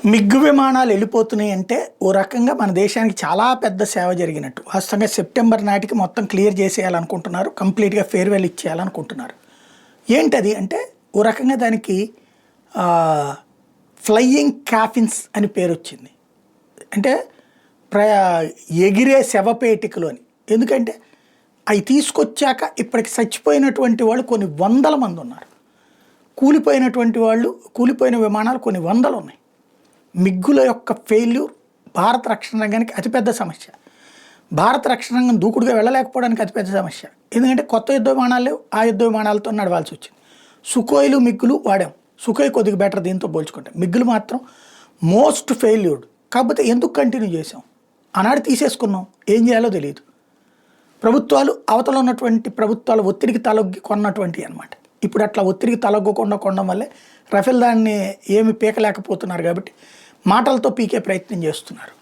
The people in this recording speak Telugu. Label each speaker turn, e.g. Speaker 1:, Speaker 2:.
Speaker 1: మిగ్గు విమానాలు వెళ్ళిపోతున్నాయి అంటే ఓ రకంగా మన దేశానికి చాలా పెద్ద సేవ జరిగినట్టు. వాస్తవంగా సెప్టెంబర్ నాటికి మొత్తం క్లియర్ చేసేయాలనుకుంటున్నారు. కంప్లీట్‌గా ఫేర్‌వెల్ ఇచ్చేయాలనుకుంటున్నారు. ఏంటది అంటే ఓ రకంగా దానికి ఫ్లయింగ్ కాఫిన్స్ అని పేరొచ్చింది. అంటే ప్ర ఎగిరే శవపేటికలు అని. ఎందుకంటే అవి తీసుకొచ్చాక ఇప్పటికి చచ్చిపోయినటువంటి వాళ్ళు కొన్ని వందల మంది ఉన్నారు. కూలిపోయిన విమానాలు కొన్ని వందలు ఉన్నాయి. మిగ్గుల యొక్క ఫెయిల్యూర్ భారత రక్షణ రంగానికి అతిపెద్ద సమస్య. భారత రక్షణ రంగం దూకుడుగా వెళ్ళలేకపోవడానికి అతిపెద్ద సమస్య. ఎందుకంటే కొత్త యుద్ధ విమానాలు లేవు. ఆ యుద్ధ విమానాలతో నడవాల్సి వచ్చింది. సుకోయిలు మిగ్గులు వాడాం. సుకోయ్ కొద్దిగా బెటర్ దీంతో పోల్చుకుంటే. మిగ్గులు మాత్రం మోస్ట్ ఫెయిల్యూర్డ్. కాకపోతే ఎందుకు కంటిన్యూ చేసాం? ఆనాడు తీసేసుకున్నాం. ఏం చేయాలో తెలియదు. ప్రభుత్వాలు అవతల ఉన్నటువంటి ప్రభుత్వాలు ఒత్తిడికి తలొగ్గి కొన్నటువంటివి అనమాట. ఇప్పుడు అట్లా ఒత్తిడికి తలొగ్గకుండా కొనడం వల్లే రఫేల్ దాన్ని ఏమి పీకలేకపోతున్నారు కాబట్టి మాటలతో పీకే ప్రయత్నం చేస్తున్నారు.